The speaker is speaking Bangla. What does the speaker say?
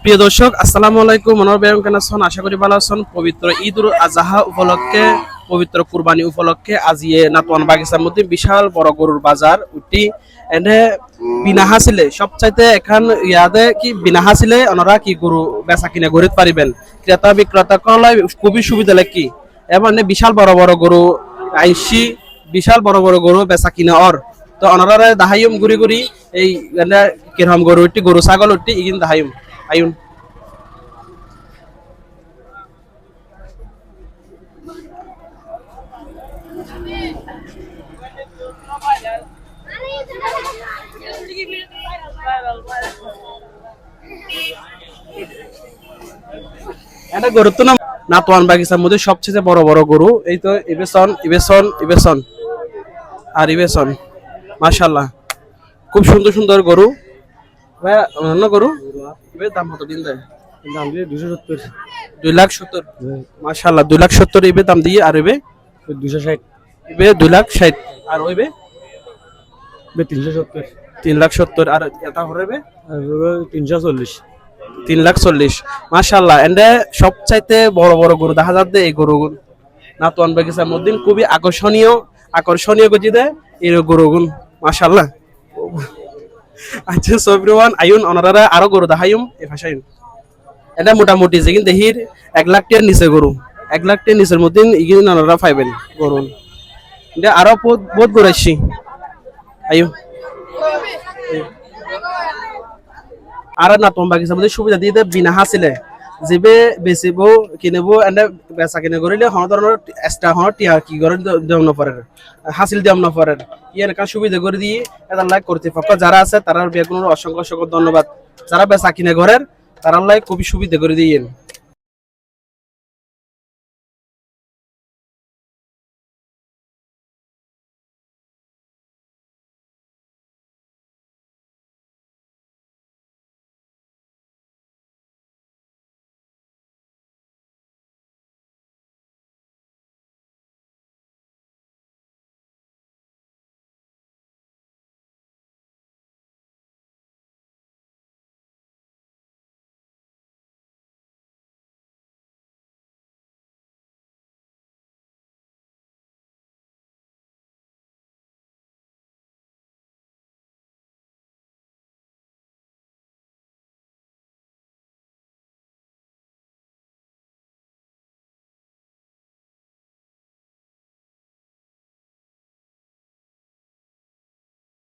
প্রিয় দর্শক, আসসালামু আলাইকুম। মনোর বেগম কেন আছেন? আশা করি ভালো আছেন। পবিত্র ঈদুল আজহা উপলক্ষে, পবিত্র কুরবানি উপলক্ষে আজি নাতওয়ান বাগিচার মধ্যে বিশাল বড় গরুর বাজার উঠি এনে বিনা হাসিলে সবচাইতে এখন ইয়াদে কি বিনা হাসিলে ওনারা কি গরু বেচা কিনে ঘুরিতে পারিবেন। ক্রেতা বিক্রেতা কলাই খুবই সুবিধা লাগে এবং বিশাল বড় বড় গরু আইসি, বিশাল বড় বড় গরু বেচা কিনে অর তো ওনারা দাহাইম ঘুরি ঘুরি এই কিরকম গরু উঠি, গরু ছাগল উঠি ইগিন দাহাইম ayun. এটা গরু তো না নাতওয়ান বাগিচার মধ্যে সবচেয়ে বড় বড় গরু এই তো ইবেসন ইবেসন ইবেসন আর ইবেসন, মাশাআল্লাহ খুব সুন্দর সুন্দর গরু। ভাই অন্য গরু ইবে দাম কত দিন দেয়? দাম দিয়ে 270 2,70,000 মাশাআল্লাহ 2,70,000 ইবে দাম দিয়ে। আর ইবে 260 ইবে 2,60,000 আর ওইবে 370 3,70,000 আর এটা হরেবে আর 340 3,40,000 মাশাআল্লাহ। এন্ডে সবচাইতে বড় বড় গরু দেখা যাচ্ছে এই গরু নাতওয়ান বাগিচার মধ্যে খুবই আকর্ষণীয় গজিদে এই গরুগুন মাশাআল্লাহ। আচ্ছা সবরিওয়ান আইন ওনারা আরো গরু দেখাইম এই ভাষায়ন। এটা মোটামুটি যেগিন দেহির 1 লাখ টাকার নিচে গরু, 1 লাখ টাকার নিচের মধ্যে ইগিন ওনারা পাইবেন গরু। এটা আরো বহুত গরু আসছি আইও। আর নাতওয়ান বাগিচার মধ্যে সুবিধা দিয়ে দেয় বিনা হাসিলে যেবে বেচিব কিনিব এনে বেচা কিনে করিলে কোনো ধরনের এক্সট্রা কোনো টিয়া কি করে দেম না পারে, হাসিল দেম না পারে। এনেকা সুবিধা করে দিয়ে এটা লাইক কর্তৃপক্ষ যারা আছে তারা বেগুনের অসংখ্য অসংখ্য ধন্যবাদ। যারা বেচা কিনে ঘরের তারা লাইক খুবই সুবিধা করে দিয়ে